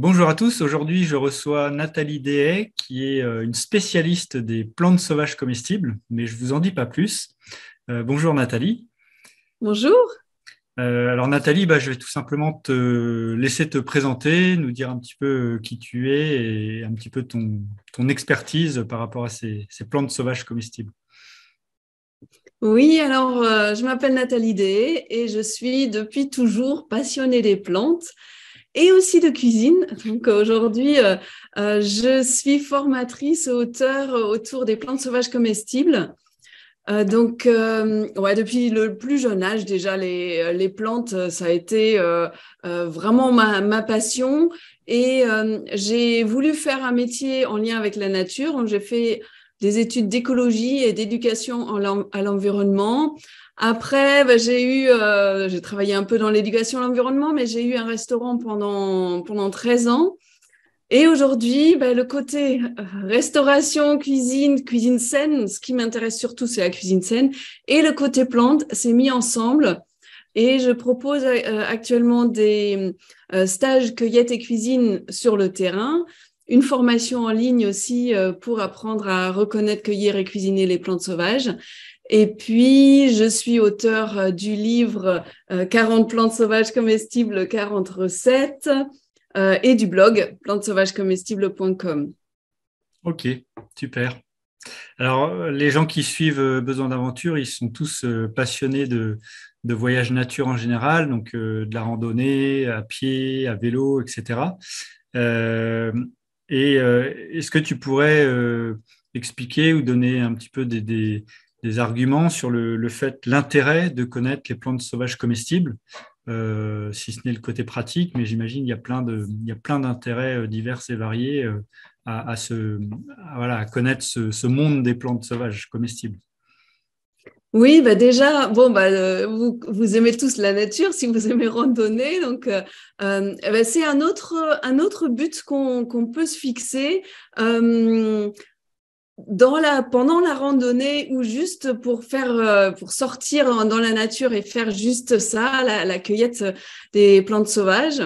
Bonjour à tous, aujourd'hui je reçois Nathalie Dehaye qui est une spécialiste des plantes sauvages comestibles, mais je ne vous en dis pas plus. Bonjour Nathalie. Bonjour. Alors Nathalie, je vais tout simplement te laisser te présenter, nous dire un petit peu qui tu es et un petit peu ton expertise par rapport à ces plantes sauvages comestibles. Oui, alors je m'appelle Nathalie Day et je suis depuis toujours passionnée des plantes et aussi de cuisine. Donc aujourd'hui, je suis formatrice et auteure autour des plantes sauvages comestibles. Ouais, depuis le plus jeune âge, déjà, les plantes, ça a été vraiment ma passion. Et j'ai voulu faire un métier en lien avec la nature. Donc, j'ai fait des études d'écologie et d'éducation à l'environnement. Après, j'ai travaillé un peu dans l'éducation à l'environnement, mais j'ai eu un restaurant pendant 13 ans. Et aujourd'hui, le côté restauration, cuisine saine, ce qui m'intéresse surtout, c'est la cuisine saine, et le côté plante, c'est mis ensemble. Et je propose actuellement des stages cueillette et cuisine sur le terrain, une formation en ligne aussi pour apprendre à reconnaître, cueillir et cuisiner les plantes sauvages. Et puis, je suis auteure du livre 40 plantes sauvages comestibles, 40 recettes et du blog plantesauvagescomestibles.com. Ok, super. Alors les gens qui suivent Besoin d'aventure, ils sont tous passionnés de voyage nature en général, donc de la randonnée à pied, à vélo, etc. Euh, Est-ce que tu pourrais expliquer ou donner un petit peu des arguments sur le fait, l'intérêt de connaître les plantes sauvages comestibles, si ce n'est le côté pratique, mais j'imagine il y a plein d'intérêts divers et variés à, à se, voilà, à connaître ce monde des plantes sauvages comestibles. Oui, déjà, vous aimez tous la nature, si vous aimez randonner, donc c'est un autre but qu'on peut se fixer pendant la randonnée ou juste pour sortir dans la nature et faire juste ça, la cueillette des plantes sauvages.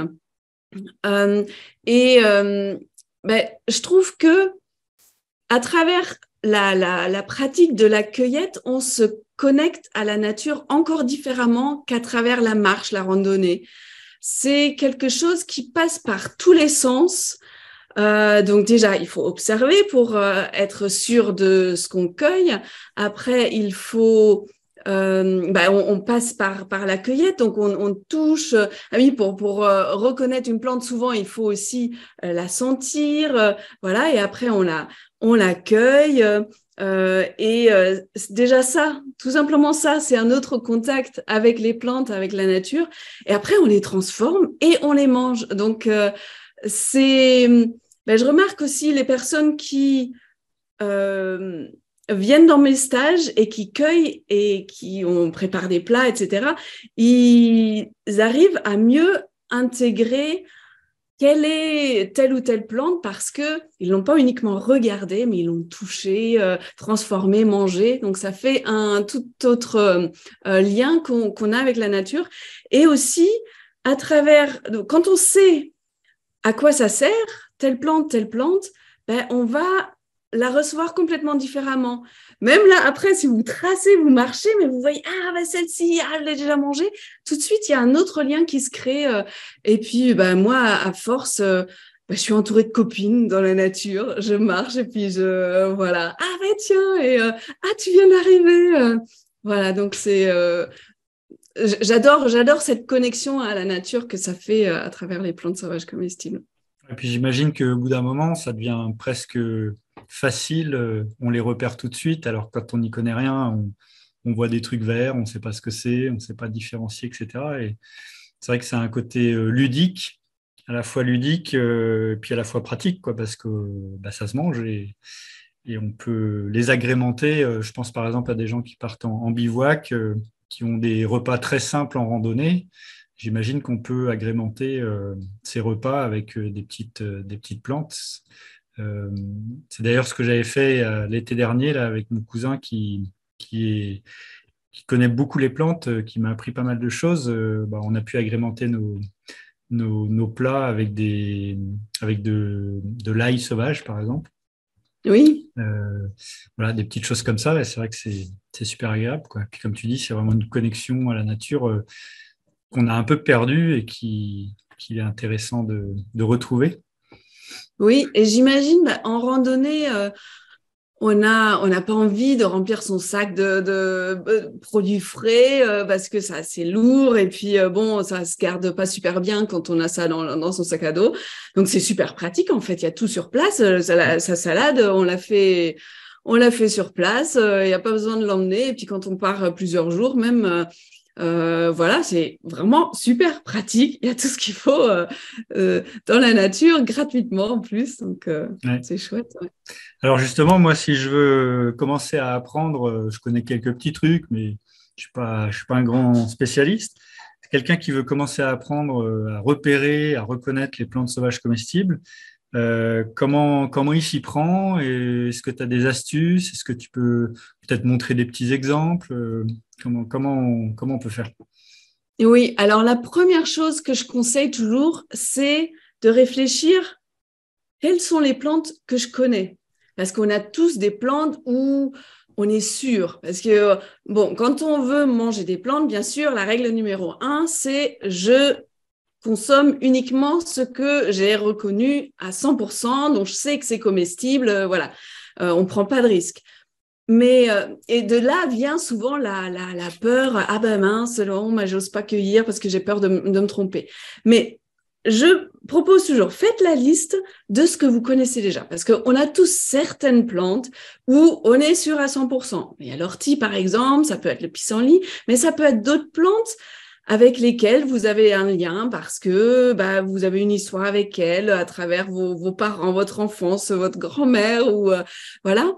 Euh, et je trouve que à travers la pratique de la cueillette, on se connecte à la nature encore différemment qu'à travers la marche, la randonnée. C'est quelque chose qui passe par tous les sens. Donc déjà, il faut observer pour être sûr de ce qu'on cueille. Après, il faut on passe par la cueillette, donc on touche. Ah oui, pour reconnaître une plante, souvent il faut aussi la sentir, voilà. Et après on la cueille. Déjà ça, tout simplement ça, c'est un autre contact avec les plantes, avec la nature. Et après on les transforme et on les mange. Donc c'est je remarque aussi les personnes qui euh, viennent dans mes stages et qui cueillent et on prépare des plats, etc. Ils arrivent à mieux intégrer quelle est telle ou telle plante parce qu'ils l'ont pas uniquement regardé, mais ils l'ont touché, transformé, mangé. Donc ça fait un tout autre lien qu'on a avec la nature. Et aussi, à travers, donc, quand on sait à quoi ça sert, telle plante, on va la recevoir complètement différemment. Même là, après, si vous tracez, vous marchez, mais vous voyez, celle-ci, je l'ai déjà mangée, tout de suite, il y a un autre lien qui se crée. Et puis, moi, à force, je suis entourée de copines dans la nature, je marche et puis voilà, tiens, et tu viens d'arriver. Voilà, donc j'adore cette connexion à la nature que ça fait à travers les plantes sauvages comestibles. Et puis j'imagine qu'au bout d'un moment, ça devient presque facile, on les repère tout de suite, alors que quand on n'y connaît rien, on voit des trucs verts, on ne sait pas ce que c'est, on ne sait pas différencier, etc. Et c'est vrai que c'est un côté ludique, à la fois ludique, puis à la fois pratique, quoi, parce que ça se mange et on peut les agrémenter. Je pense par exemple à des gens qui partent en bivouac, qui ont des repas très simples en randonnée. J'imagine qu'on peut agrémenter ces repas avec des petites plantes. Euh, c'est d'ailleurs ce que j'avais fait l'été dernier là, avec mon cousin qui connaît beaucoup les plantes, qui m'a appris pas mal de choses. On a pu agrémenter nos plats avec de l'ail sauvage, par exemple. Oui. Voilà, des petites choses comme ça. Et c'est vrai que c'est super agréable, quoi. Puis comme tu dis, c'est vraiment une connexion à la nature qu'on a un peu perdue et qu'il est intéressant de retrouver. Oui, et j'imagine en randonnée, on n'a pas envie de remplir son sac de produits frais parce que c'est lourd et puis bon, ça se garde pas super bien quand on a ça dans son sac à dos. Donc c'est super pratique en fait, il y a tout sur place. Sa salade, on l'a fait sur place. Il n'y a pas besoin de l'emmener. Et puis quand on part plusieurs jours, même voilà, c'est vraiment super pratique. Il y a tout ce qu'il faut dans la nature gratuitement en plus. Donc Ouais. c'est chouette. Ouais. Alors justement, moi, si je veux commencer à apprendre, je connais quelques petits trucs, mais je suis pas un grand spécialiste. Quelqu'un qui veut commencer à apprendre à repérer, à reconnaître les plantes sauvages comestibles, comment il s'y prend? Et est-ce que tu as des astuces? Est-ce que tu peux peut-être montrer des petits exemples? Comment on peut faire? Et oui, alors la première chose que je conseille toujours, c'est de réfléchir quelles sont les plantes que je connais. Parce qu'on a tous des plantes où on est sûr. Parce que, bon, quand on veut manger des plantes, bien sûr, la règle numéro 1, c'est je consomme uniquement ce que j'ai reconnu à 100%, donc je sais que c'est comestible, voilà. On ne prend pas de risque. Mais et de là vient souvent la peur. Ah ben mince, non, moi j'ose pas cueillir parce que j'ai peur de me tromper. Mais je propose toujours, faites la liste de ce que vous connaissez déjà, parce qu'on a tous certaines plantes où on est sûr à 100%. Il y a l'ortie par exemple, ça peut être le pissenlit, mais ça peut être d'autres plantes avec lesquelles vous avez un lien parce que bah, vous avez une histoire avec elles à travers vos parents, votre enfance, votre grand-mère ou voilà.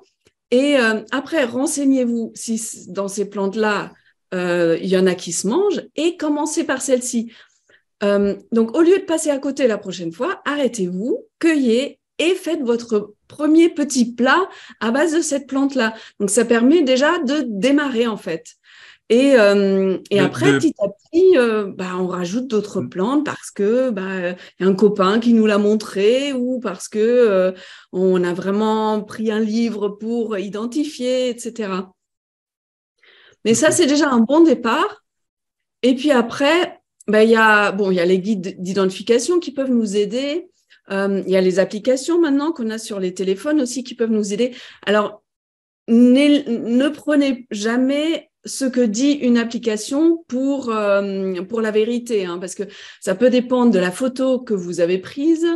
Et après, renseignez-vous si dans ces plantes-là, il y en a qui se mangent et commencez par celle-ci. Donc, au lieu de passer à côté la prochaine fois, arrêtez-vous, cueillez et faites votre premier petit plat à base de cette plante-là. Donc, ça permet déjà de démarrer en fait. Et De, après, de- petit à petit, bah, on rajoute d'autres plantes parce que bah, y a un copain qui nous l'a montré ou parce que on a vraiment pris un livre pour identifier, etc. Mais ça, ok. c'est déjà un bon départ. Et puis après, bah, il y a les guides d'identification qui peuvent nous aider. Il y a les applications maintenant qu'on a sur les téléphones aussi qui peuvent nous aider. Alors, ne prenez jamais ce que dit une application pour la vérité, hein, parce que ça peut dépendre de la photo que vous avez prise.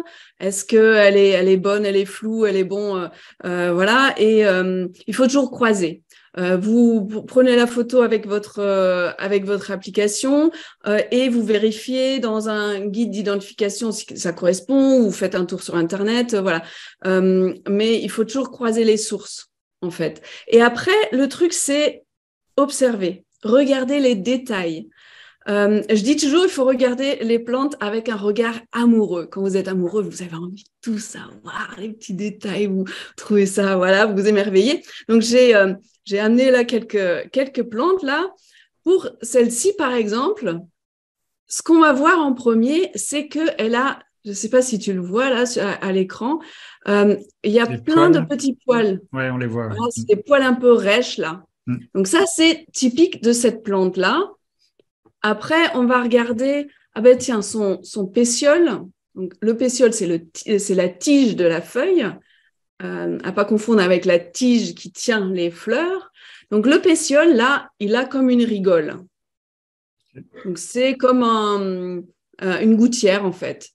Est-ce elle est bonne, elle est floue, elle est bon, voilà. Et il faut toujours croiser. Vous prenez la photo avec votre application et vous vérifiez dans un guide d'identification si ça correspond ou vous faites un tour sur Internet, voilà. Mais il faut toujours croiser les sources, en fait. Et après, le truc, c'est observer, regarder les détails. Je dis toujours, il faut regarder les plantes avec un regard amoureux. Quand vous êtes amoureux, vous avez envie de tout savoir, les petits détails, vous trouvez ça, voilà, vous vous émerveillez. Donc, j'ai amené là quelques plantes là. Pour celle-ci, par exemple, ce qu'on va voir en premier, c'est qu'elle a, je ne sais pas si tu le vois là à l'écran, il y a Les plein de poils, petits poils. ouais, on les voit. Voilà, c'est des poils un peu rêches là. Mm. Donc ça, c'est typique de cette plante-là. Après, on va regarder, ah ben tiens, son pétiole. Donc, le pétiole, c'est la tige de la feuille, à pas confondre avec la tige qui tient les fleurs. Donc le pétiole, là, il a comme une rigole. Donc c'est comme une gouttière en fait.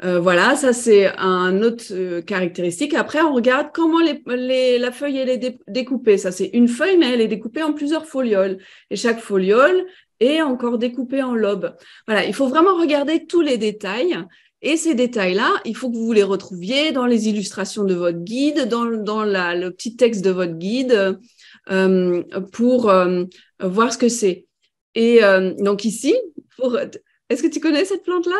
Voilà, ça c'est un autre caractéristique. Après, on regarde comment la feuille elle est découpée. Ça c'est une feuille, mais elle est découpée en plusieurs folioles. Et chaque foliole est encore découpée en lobes. Voilà, il faut vraiment regarder tous les détails. Et ces détails-là, il faut que vous les retrouviez dans les illustrations de votre guide, dans le petit texte de votre guide, pour voir ce que c'est. Et donc ici, est-ce que tu connais cette plante-là?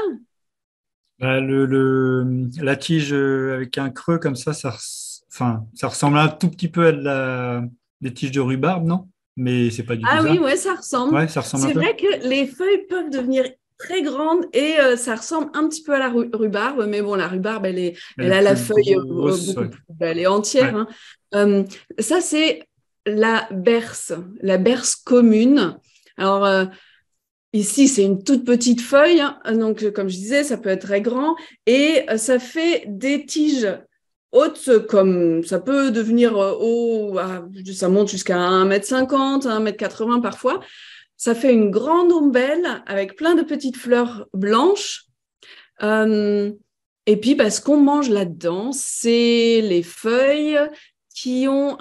Bah, la tige avec un creux comme enfin, ça ressemble un tout petit peu à des tiges de rhubarbe, non? Mais c'est pas du tout Ah oui, ça. ouais, ça ressemble. Ouais, ça ressemble un C'est peu. vrai que les feuilles peuvent devenir très grande et ça ressemble un petit peu à la rhubarbe, mais bon, la rhubarbe, Elle elle est a la plus feuille grosse. beaucoup Ouais. plus, elle est entière. Ouais. Hein. Ça, c'est la berce commune. Alors, ici, c'est une toute petite feuille, hein, donc comme je disais, ça peut être très grand et ça fait des tiges hautes comme ça peut devenir haut, ça monte jusqu'à 1,50 m, 1,80 m parfois. Ça fait une grande ombelle avec plein de petites fleurs blanches. Euh, et puis, ce qu'on mange là-dedans, c'est les feuilles qui ont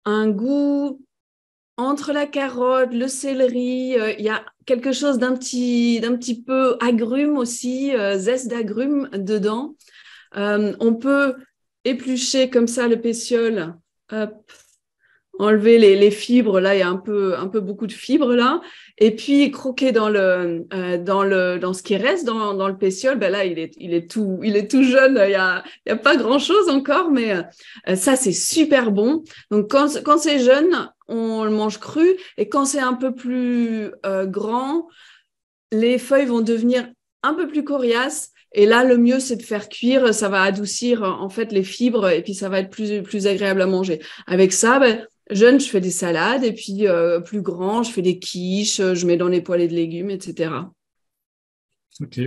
un goût entre la carotte, le céleri, il y a quelque chose d'un petit peu agrume aussi, zeste d'agrumes dedans. On peut éplucher comme ça le pétiole, hop, enlever les fibres. Là, il y a un peu beaucoup de fibres là. Et puis croquer dans ce qui reste dans le pétiole. Ben là, il est tout jeune. Il y a pas grand-chose encore, mais ça, c'est super bon. Donc, quand c'est jeune, on le mange cru. Et quand c'est un peu plus grand, les feuilles vont devenir un peu plus coriaces. Et là, le mieux, c'est de faire cuire. Ça va adoucir en fait les fibres et puis ça va être plus agréable à manger. Avec ça, jeune, je fais des salades et puis plus grand, je fais des quiches, je mets dans les poêlées de légumes, etc. Ok.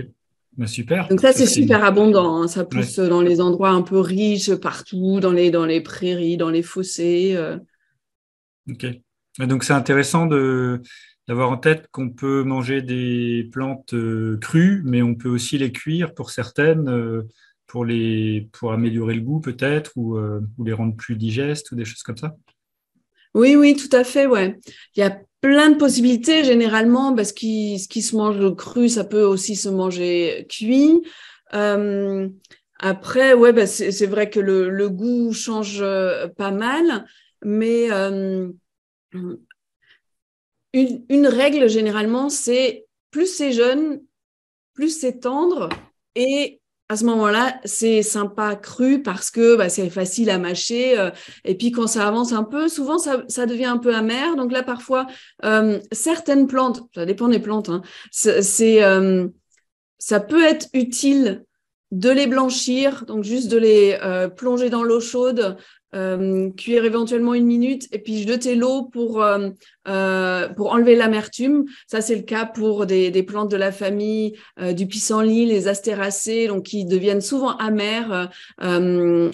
Bah, super. Donc ça, Ça, c'est c'est... super abondant. Hein. Ça Ouais. pousse dans les endroits un peu riches, partout, dans les prairies, dans les fossés. Ok. Et donc, c'est intéressant d'avoir en tête qu'on peut manger des plantes crues, mais on peut aussi les cuire pour certaines, pour améliorer le goût peut-être, ou les rendre plus digestes, ou des choses comme ça. Oui, oui, tout à fait, ouais. Il y a plein de possibilités généralement, ce qui se mange cru, ça peut aussi se manger cuit. Euh, Après, ouais, c'est vrai que le goût change pas mal, mais une règle généralement, c'est plus c'est jeune, plus c'est tendre et à ce moment-là, c'est sympa cru parce que c'est facile à mâcher. Et puis quand ça avance un peu, souvent ça devient un peu amer. Donc là, parfois, certaines plantes, ça dépend des plantes, hein, ça peut être utile de les blanchir, donc juste de les plonger dans l'eau chaude, cuire éventuellement 1 minute et puis jeter l'eau pour enlever l'amertume. Ça, c'est le cas pour des plantes de la famille du pissenlit, les astéracées, donc qui deviennent souvent amères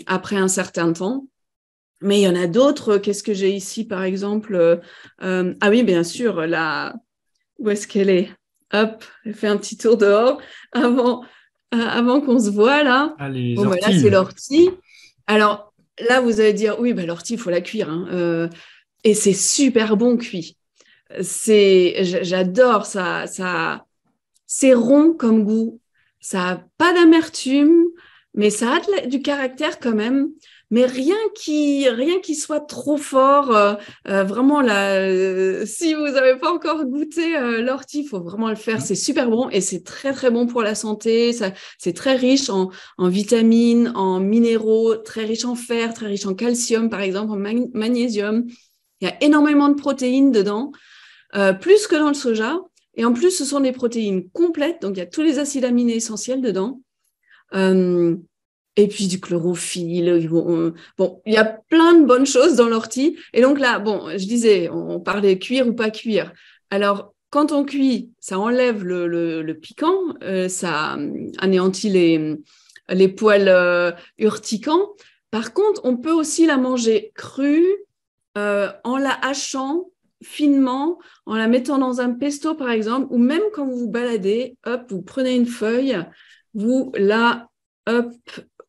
après un certain temps. Mais il y en a d'autres. Qu'est-ce que j'ai ici, par exemple ah oui, bien sûr, où est-ce qu'elle est? Hop, elle fait un petit tour dehors avant, avant qu'on se voit là. Ah, les Bon, là, c'est orties. l'ortie. Alors là, vous allez dire, oui, l'ortie, il faut la cuire. Hein. Et c'est super bon cuit. J'adore ça. C'est rond comme goût. Ça n'a pas d'amertume, mais ça a du caractère quand même. Mais rien qui soit trop fort. Vraiment, là, si vous n'avez pas encore goûté l'ortie, il faut vraiment le faire. C'est super bon et c'est très, très bon pour la santé. C'est très riche en vitamines, en minéraux, très riche en fer, très riche en calcium, par exemple, en magnésium. Il y a énormément de protéines dedans, plus que dans le soja. Et en plus, ce sont des protéines complètes, donc il y a tous les acides aminés essentiels dedans. Euh, et puis du chlorophylle. Bon, il y a plein de bonnes choses dans l'ortie. Et donc là, bon, je disais, on parlait cuire ou pas cuire. Alors, quand on cuit, ça enlève le piquant, ça anéantit les poils urticants. Par contre, on peut aussi la manger crue, en la hachant finement, en la mettant dans un pesto par exemple, ou même quand vous vous baladez, hop, vous prenez une feuille, hop,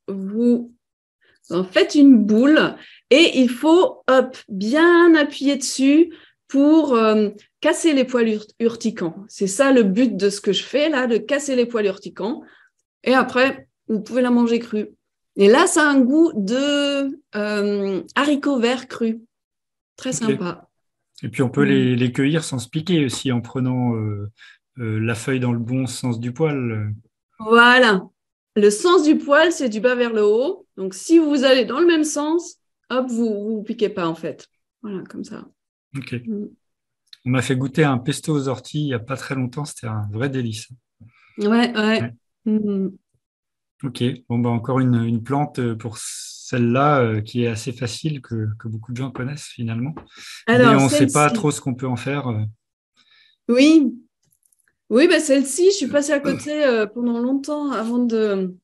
vous en faites une boule et il faut, hop, bien appuyer dessus pour casser les poils urticants. C'est ça le but de ce que je fais là, de casser les poils urticants. Et après, vous pouvez la manger crue. Et là, ça a un goût de haricots verts crus. Très Ok. sympa. Et puis on peut Mm. les cueillir sans se piquer aussi en prenant la feuille dans le bon sens du poil. Voilà. Le sens du poil, c'est du bas vers le haut. Donc, si vous allez dans le même sens, hop, vous piquez pas en fait. Voilà, comme ça. Ok. Mm. On m'a fait goûter un pesto aux orties il n'y a pas très longtemps. C'était un vrai délice. Ouais, ouais. Ouais. Mm. Ok. Bon, bah, encore une plante pour celle-là qui est assez facile que beaucoup de gens connaissent finalement. Mais Alors, on ne sait pas celle-ci. trop ce qu'on peut en faire. Oui, oui, bah celle-ci, je suis passée à côté pendant longtemps avant de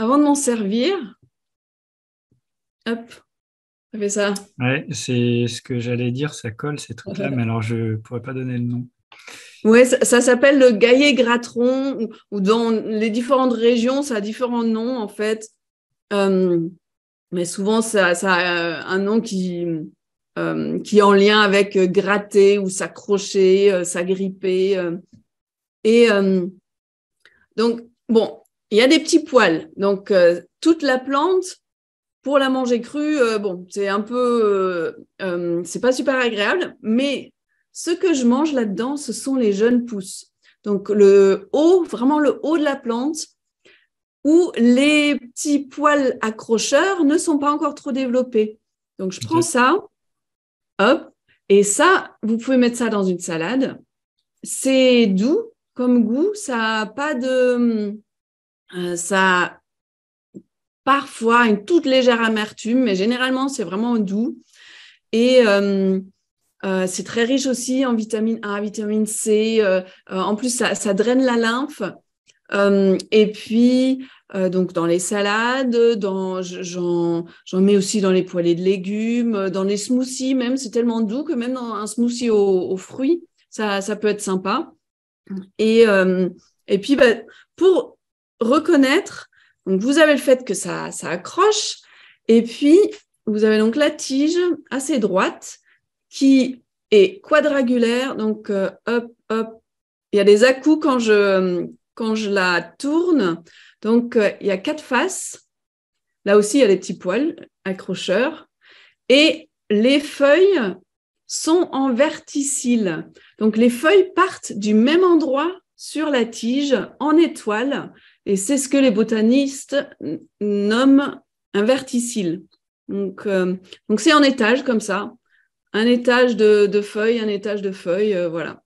m'en servir. Hop, ça fait ça. Ouais, c'est ce que j'allais dire. Ça colle ces trucs-là, mais alors je ne pourrais pas donner le nom. Ouais, ça s'appelle le gaillet-gratteron, ou dans les différentes régions, ça a différents noms en fait. Euh, mais souvent, ça a un nom qui est en lien avec gratter ou s'accrocher, s'agripper. Et donc, bon, il y a des petits poils. Donc, toute la plante, pour la manger crue, bon, c'est un peu, c'est pas super agréable, mais ce que je mange là-dedans, ce sont les jeunes pousses. Donc, le haut, vraiment le haut de la plante, où les petits poils accrocheurs ne sont pas encore trop développés. Donc, je prends Ok. ça, hop, et ça, vous pouvez mettre ça dans une salade. C'est doux comme goût, ça a pas de, ça a parfois une toute légère amertume, mais généralement, c'est vraiment doux. Et c'est très riche aussi en vitamine A, vitamine C. En plus, ça draine la lymphe. Et puis, donc dans les salades, j'en mets aussi dans les poêlées de légumes, dans les smoothies même. C'est tellement doux que même dans un smoothie aux fruits, ça peut être sympa. Et, euh, et puis, bah, pour reconnaître, donc vous avez le fait que ça accroche, et puis vous avez donc la tige assez droite qui est quadrangulaire. Donc, hop, hop, il y a des à-coups quand je la tourne. Donc, il y a 4 faces. Là aussi, il y a des petits poils accrocheurs. Et les feuilles sont en verticille. Donc, les feuilles partent du même endroit sur la tige en étoile. Et c'est ce que les botanistes nomment un verticille. Donc c'est en étage comme ça. Un étage de feuilles, un étage de feuilles, voilà.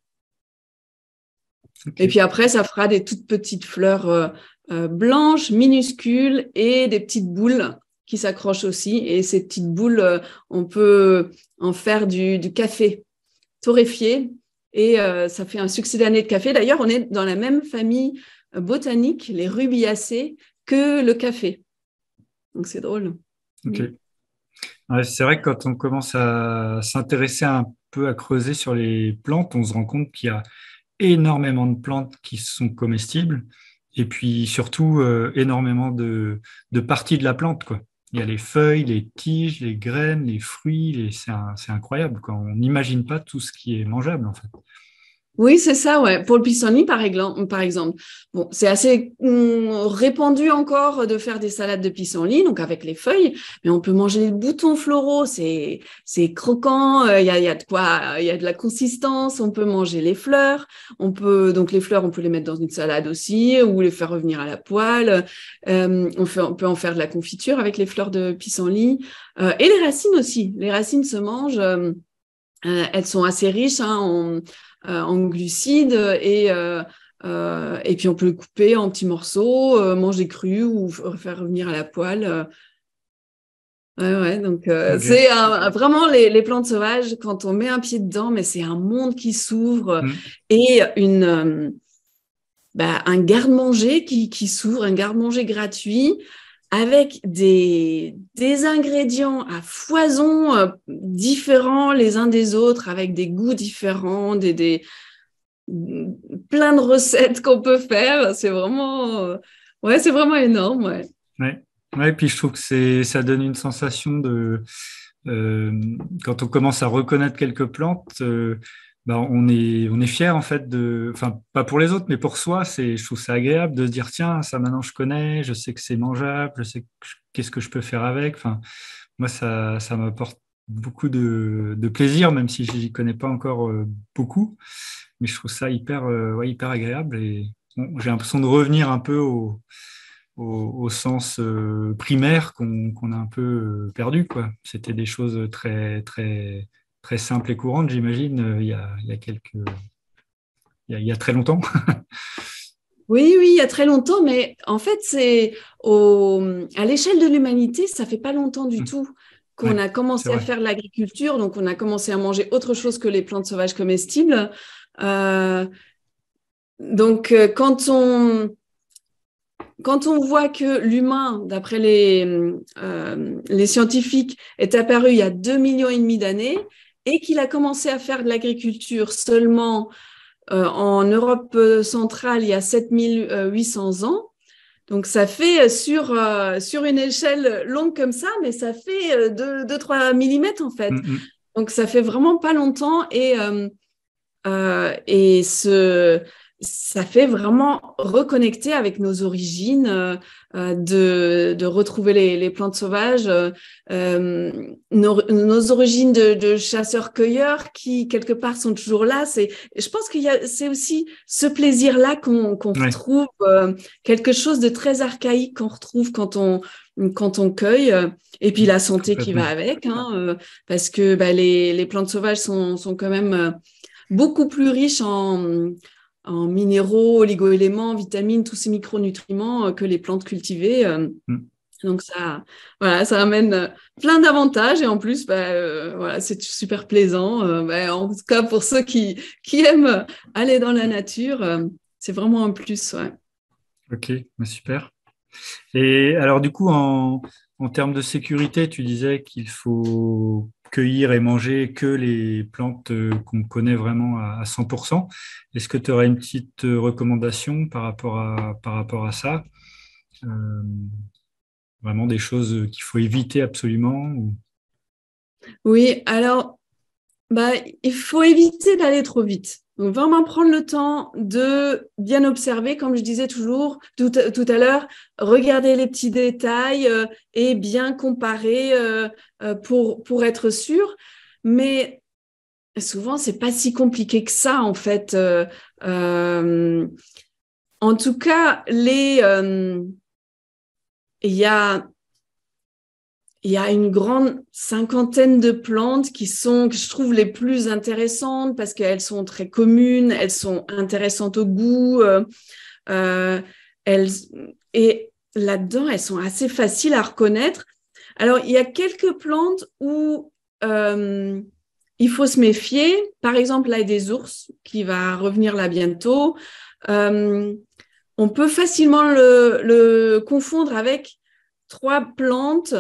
Et Ok. puis après, ça fera des toutes petites fleurs blanches, minuscules et des petites boules qui s'accrochent aussi. Et ces petites boules, on peut en faire du café torréfié et ça fait un succédané de café. D'ailleurs, on est dans la même famille botanique, les rubiacées, que le café. Donc c'est drôle. Ok. Ouais, c'est vrai que quand on commence à s'intéresser un peu, à creuser sur les plantes, on se rend compte qu'il y a énormément de plantes qui sont comestibles et puis surtout énormément de parties de la plante, quoi. Il y a les feuilles, les tiges, les graines, les fruits, c'est incroyable, quoi. On n'imagine pas tout ce qui est mangeable, en fait. Oui, c'est ça, ouais. Pour le pissenlit, par exemple. Bon, c'est assez répandu encore de faire des salades de pissenlit, donc avec les feuilles, mais on peut manger les boutons floraux, c'est croquant, il y a de quoi, il y a de la consistance, on peut manger les fleurs, donc les fleurs, on peut les mettre dans une salade aussi, ou les faire revenir à la poêle. On peut en faire de la confiture avec les fleurs de pissenlit, et les racines aussi. Les racines se mangent. Elles sont assez riches hein, en glucides et puis on peut le couper en petits morceaux, manger cru ou faire revenir à la poêle. Ouais, ouais, donc Ok. c'est vraiment les plantes sauvages, quand on met un pied dedans, mais c'est un monde qui s'ouvre Mm. et un garde-manger qui s'ouvre, un garde-manger gratuit avec des ingrédients à foison différents les uns des autres, avec des goûts différents, plein de recettes qu'on peut faire. C'est vraiment, ouais, c'est vraiment énorme. Ouais. Ouais. Ouais, puis je trouve que ça donne une sensation quand on commence à reconnaître quelques plantes, bah, on est fier en fait enfin pas pour les autres, mais pour soi, je trouve ça agréable de se dire tiens, ça maintenant je connais, je sais que c'est mangeable, je sais qu'est-ce que je peux faire avec. Enfin, moi ça m'apporte beaucoup de plaisir, même si j'y connais pas encore beaucoup, mais je trouve ça ouais, hyper agréable et bon, j'ai l'impression de revenir un peu au sens primaire qu'on a un peu perdu, quoi. C'était des choses très, très très simple et courante, j'imagine, il y a il y a très longtemps. Oui, oui, il y a très longtemps, mais en fait, à l'échelle de l'humanité, ça fait pas longtemps du tout qu'on Ouais, a c'est commencé à vrai. faire l'agriculture, donc on a commencé à manger autre chose que les plantes sauvages comestibles. Euh, donc, quand on voit que l'humain, d'après les scientifiques, est apparu il y a 2,5 millions d'années et qu'il a commencé à faire de l'agriculture seulement en Europe centrale il y a 7 800 ans. Donc, ça fait sur une échelle longue comme ça, mais ça fait 2-3 millimètres en fait. Mm, Donc, ça fait vraiment pas longtemps et ça fait vraiment reconnecter avec nos origines, de retrouver les plantes sauvages, nos origines de chasseurs-cueilleurs qui, quelque part, sont toujours là. Je pense c'est aussi ce plaisir-là qu'on mm. Ouais, retrouve, quelque chose de très archaïque qu'on retrouve quand on cueille. Et puis la santé qui va complètement. avec, hein, parce que bah, les plantes sauvages sont quand même beaucoup plus riche en minéraux, oligo-éléments, vitamines, tous ces micronutriments que les plantes cultivées. Mm. Donc voilà, ça amène plein d'avantages et en plus, voilà, c'est super plaisant. En tout cas, pour ceux qui aiment aller dans la nature, c'est vraiment un plus. Ouais. Ok, bah, super. Et alors, du coup, en termes de sécurité, tu disais qu'il faut cueillir et manger que les plantes qu'on connaît vraiment à 100%. Est-ce que tu aurais une petite recommandation par rapport à ça? Euh, Vraiment des choses qu'il faut éviter absolument Oui, alors, bah, il faut éviter d'aller trop vite. Donc, vraiment prendre le temps de bien observer, comme je disais toujours tout à l'heure, regarder les petits détails et bien comparer pour être sûr. Mais souvent, c'est pas si compliqué que ça, en fait. Euh, en tout cas, il y a il y a une grande cinquantaine de plantes que je trouve les plus intéressantes parce qu'elles sont très communes, elles sont intéressantes au goût, euh, elles, et là-dedans, elles sont assez faciles à reconnaître. Alors, il y a quelques plantes où euh, il faut se méfier. Par exemple, l'ail des ours, qui va revenir là bientôt. Euh, on peut facilement le confondre avec trois plantes,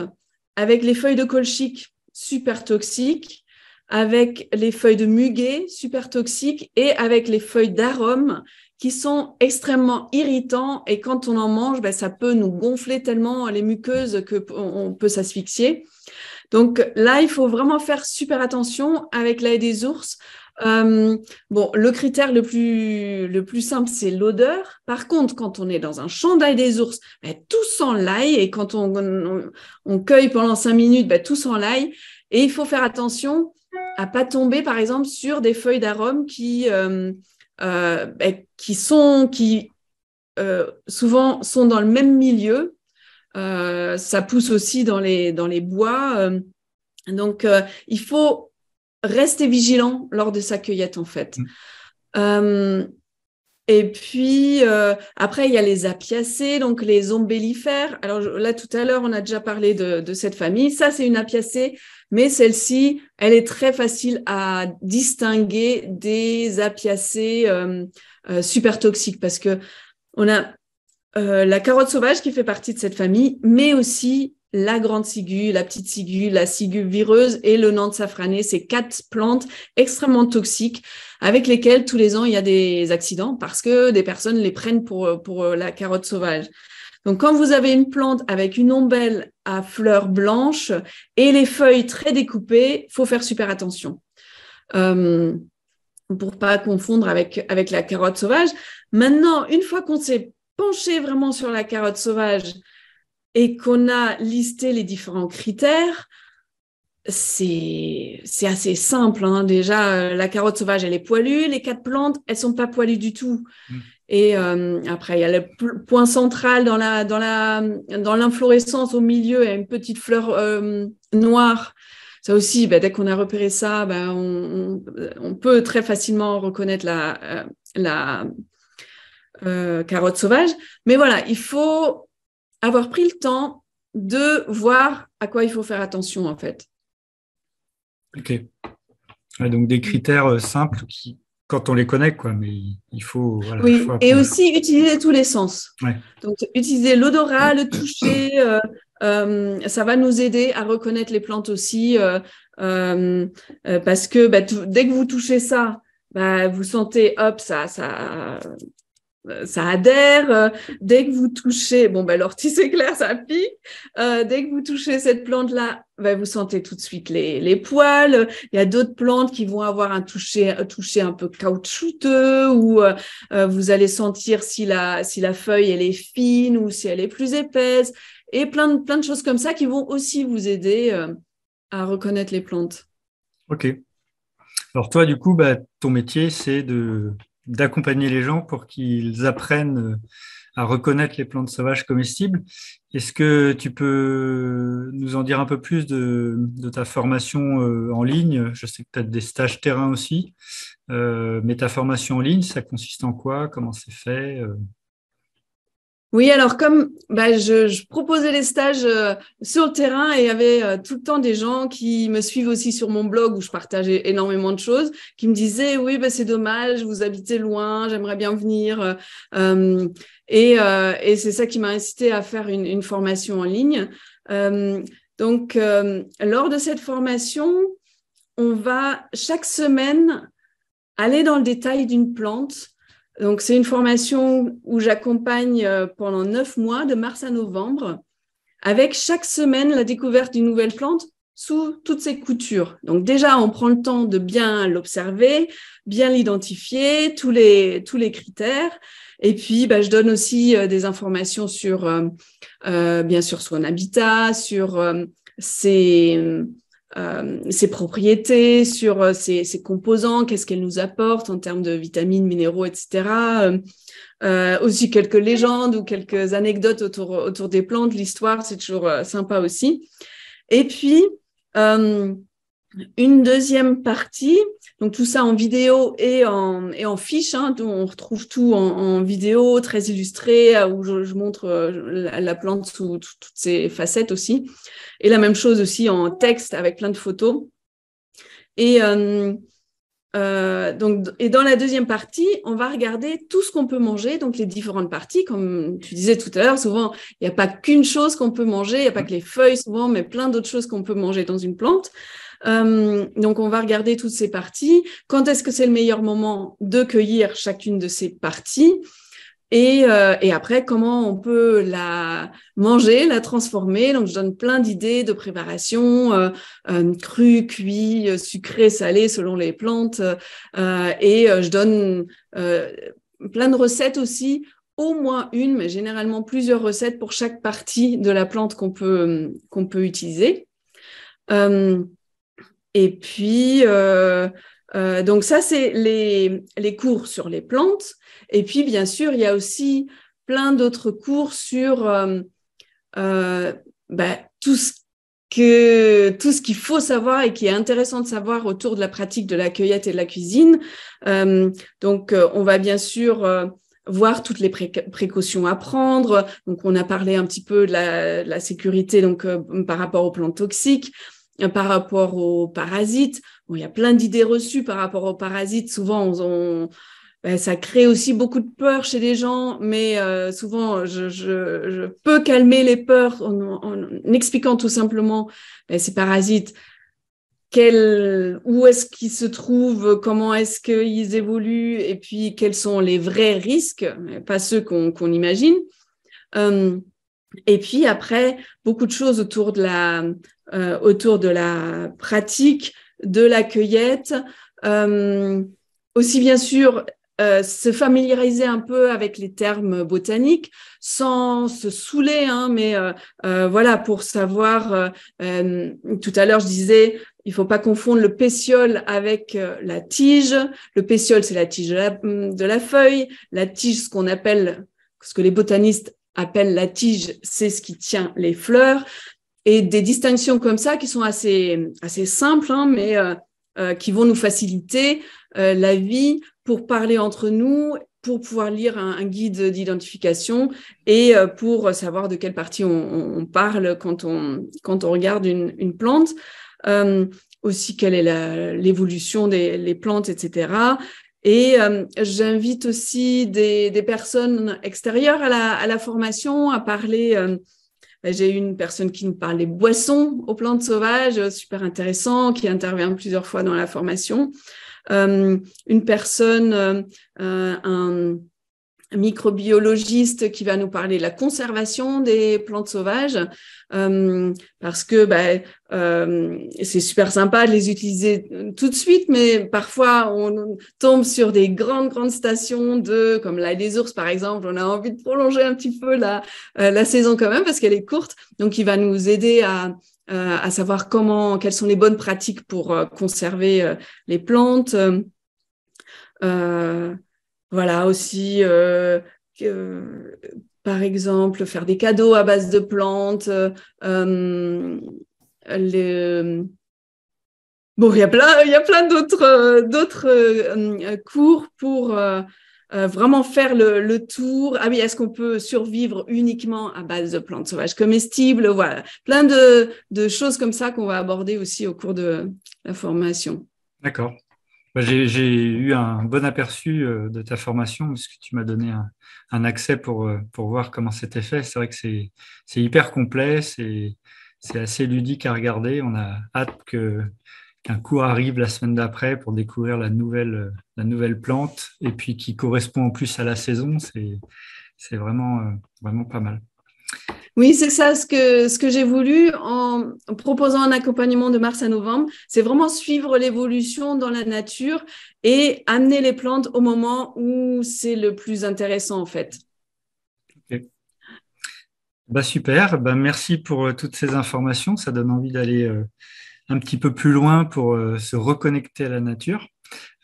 avec les feuilles de colchique super toxiques, avec les feuilles de muguet super toxiques et avec les feuilles d'arôme qui sont extrêmement irritants et quand on en mange, ça peut nous gonfler tellement les muqueuses qu'on peut s'asphyxier. Donc là, il faut vraiment faire super attention avec l'ail des ours. Bon, le critère le plus simple, c'est l'odeur. Par contre, quand on est dans un champ d'ail des ours, tout sent l'ail. Et quand on cueille pendant 5 minutes, tout sent l'ail. Et il faut faire attention à pas tomber, par exemple, sur des feuilles d'arôme qui souvent sont dans le même milieu. Ça pousse aussi dans les bois. Donc, il faut rester vigilant lors de sa cueillette, en fait. Mm. Euh, et puis, après, il y a les apiacées, donc les ombellifères. Alors là, tout à l'heure, on a déjà parlé de cette famille. Ça, c'est une apiacée, mais celle-ci, elle est très facile à distinguer des apiacées super toxiques parce que on a la carotte sauvage qui fait partie de cette famille, mais aussi la grande ciguë, la petite ciguë, la ciguë vireuse et le nante safrané, ces 4 plantes extrêmement toxiques avec lesquelles tous les ans il y a des accidents parce que des personnes les prennent pour la carotte sauvage. Donc quand vous avez une plante avec une ombelle à fleurs blanches et les feuilles très découpées, il faut faire super attention. Pour pas confondre avec la carotte sauvage. Maintenant, une fois qu'on s'est penché vraiment sur la carotte sauvage et qu'on a listé les différents critères, c'est assez simple. Hein. Déjà, la carotte sauvage, elle est poilue. Les 4 plantes, elles sont pas poilues du tout. Mm. Et après, il y a le point central dans l'inflorescence au milieu, il y a une petite fleur noire. ça aussi, dès qu'on a repéré ça, on peut très facilement reconnaître la carotte sauvage. Mais voilà, il faut avoir pris le temps de voir à quoi il faut faire attention, en fait. Ok. Ouais, donc des critères simples qui, quand on les connaît, quoi, mais il faut, voilà, il faut Oui, et apprendre. aussi utiliser tous les sens. Ouais. Donc, utiliser l'odorat, le toucher, ça va nous aider à reconnaître les plantes aussi, parce que dès que vous touchez ça, vous sentez, hop, ça adhère. Dès que vous touchez, l'ortie, c'est clair, ça pique. Dès que vous touchez cette plante-là, vous sentez tout de suite les poils. Il y a d'autres plantes qui vont avoir un toucher un peu caoutchouteux, ou vous allez sentir si la feuille elle est fine ou si elle est plus épaisse, et plein de choses comme ça qui vont aussi vous aider à reconnaître les plantes. Ok. Alors toi, du coup, ton métier, c'est d'accompagner les gens pour qu'ils apprennent à reconnaître les plantes sauvages comestibles. Est-ce que tu peux nous en dire un peu plus de ta formation en ligne? Je sais que tu as des stages terrain aussi, mais ta formation en ligne, ça consiste en quoi? Comment c'est fait? Oui, alors comme je proposais les stages sur le terrain, et il y avait tout le temps des gens qui me suivent aussi sur mon blog où je partageais énormément de choses, qui me disaient oui, c'est dommage, vous habitez loin, j'aimerais bien venir. Et c'est ça qui m'a incité à faire une formation en ligne. Donc, lors de cette formation, on va chaque semaine aller dans le détail d'une plante. Donc, c'est une formation où j'accompagne pendant 9 mois, de mars à novembre, avec chaque semaine la découverte d'une nouvelle plante sous toutes ses coutures. Donc, déjà, on prend le temps de bien l'observer, bien l'identifier, tous les critères. Et puis, je donne aussi des informations sur, bien sûr, son habitat, sur ses propriétés, sur ses composants, qu'est-ce qu'elles nous apportent en termes de vitamines, minéraux, etc. Aussi quelques légendes ou quelques anecdotes autour des plantes. L'histoire, c'est toujours sympa aussi. Et puis, une deuxième partie, donc tout ça en vidéo et en fiche, dont on retrouve tout en vidéo, très illustré, où je montre la plante sous toutes ses facettes aussi. Et la même chose aussi en texte avec plein de photos. Et dans la deuxième partie, on va regarder tout ce qu'on peut manger, donc les différentes parties. Comme tu disais tout à l'heure, souvent, il n'y a pas qu'une chose qu'on peut manger, il n'y a pas que les feuilles souvent, mais plein d'autres choses qu'on peut manger dans une plante. Donc, on va regarder toutes ces parties. Quand est-ce que c'est le meilleur moment de cueillir chacune de ces parties? Et après, comment on peut la manger, la transformer. Donc, je donne plein d'idées de préparation, cru, cuit, sucré, salé, selon les plantes. Et je donne plein de recettes aussi, au moins une, mais généralement plusieurs recettes pour chaque partie de la plante qu'on peut utiliser. Et puis, donc ça, c'est les cours sur les plantes. Et puis, bien sûr, il y a aussi plein d'autres cours sur tout ce qu'il faut savoir et qui est intéressant de savoir autour de la pratique de la cueillette et de la cuisine. Donc, on va bien sûr voir toutes les précautions à prendre. Donc, on a parlé un petit peu de la sécurité donc, par rapport aux plantes toxiques, par rapport aux parasites. Bon, il y a plein d'idées reçues par rapport aux parasites. Souvent, ça crée aussi beaucoup de peur chez les gens, mais souvent, je peux calmer les peurs en expliquant tout simplement ces parasites, où est-ce qu'ils se trouvent, comment est-ce qu'ils évoluent, et puis quels sont les vrais risques, pas ceux qu'on imagine. Et puis après, beaucoup de choses autour de la pratique de la cueillette. Aussi, bien sûr, se familiariser un peu avec les termes botaniques sans se saouler, mais voilà, pour savoir, tout à l'heure je disais, il ne faut pas confondre le pétiole avec la tige. Le pétiole, c'est la tige de la feuille. La tige, ce que les botanistes appellent la tige, c'est ce qui tient les fleurs. et des distinctions comme ça qui sont assez simples, hein, mais qui vont nous faciliter la vie pour parler entre nous, pour pouvoir lire un guide d'identification et pour savoir de quelle partie on parle quand on regarde une plante. Aussi, quelle est l'évolution des plantes, etc. Et j'invite aussi des personnes extérieures à la formation à parler. J'ai une personne qui nous parle des boissons aux plantes sauvages, super intéressant, qui intervient plusieurs fois dans la formation. Une personne, un microbiologiste qui va nous parler de la conservation des plantes sauvages, parce que c'est super sympa de les utiliser tout de suite, mais parfois on tombe sur des grandes stations comme l'Ail des ours par exemple. On a envie de prolonger un petit peu la saison quand même parce qu'elle est courte, donc il va nous aider à savoir quelles sont les bonnes pratiques pour conserver les plantes. Voilà, aussi, par exemple, faire des cadeaux à base de plantes. Bon, il y a plein d'autres cours pour vraiment faire le tour. Ah oui, est-ce qu'on peut survivre uniquement à base de plantes sauvages comestibles? Voilà, plein de choses comme ça qu'on va aborder aussi au cours de la formation. D'accord. J'ai eu un bon aperçu de ta formation puisque tu m'as donné un accès pour voir comment c'était fait. C'est vrai que c'est hyper complet, c'est assez ludique à regarder. On a hâte qu'un cours arrive la semaine d'après pour découvrir la nouvelle plante et puis qui correspond en plus à la saison. C'est vraiment pas mal. Oui, c'est ça ce que j'ai voulu en proposant un accompagnement de mars à novembre. C'est vraiment suivre l'évolution dans la nature et amener les plantes au moment où c'est le plus intéressant en fait. Okay. Super, merci pour toutes ces informations. Ça donne envie d'aller un petit peu plus loin pour se reconnecter à la nature.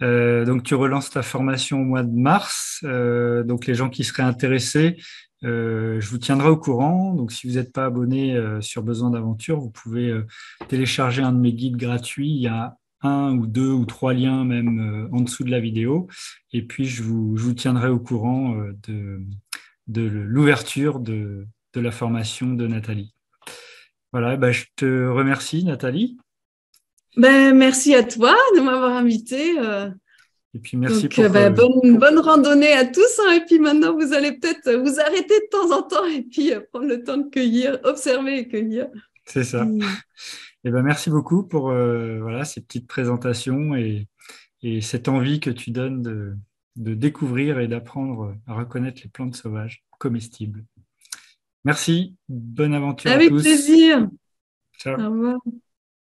Donc, tu relances ta formation au mois de mars. Donc, les gens qui seraient intéressés, je vous tiendrai au courant. Donc, si vous n'êtes pas abonné sur Besoin d'Aventure, vous pouvez télécharger un de mes guides gratuits. Il y a 1 ou 2 ou 3 liens même en dessous de la vidéo. Et puis, je vous tiendrai au courant de l'ouverture de la formation de Nathalie. Voilà, je te remercie, Nathalie. Merci à toi de m'avoir invité. Et puis merci Donc, bonne randonnée à tous. Hein, et puis maintenant, vous allez peut-être vous arrêter de temps en temps et puis prendre le temps de cueillir, observer et cueillir. C'est ça. Et merci beaucoup pour ces petites présentations et cette envie que tu donnes de découvrir et d'apprendre à reconnaître les plantes sauvages comestibles. Merci, bonne aventure à tous. Avec plaisir. Ciao. Au revoir.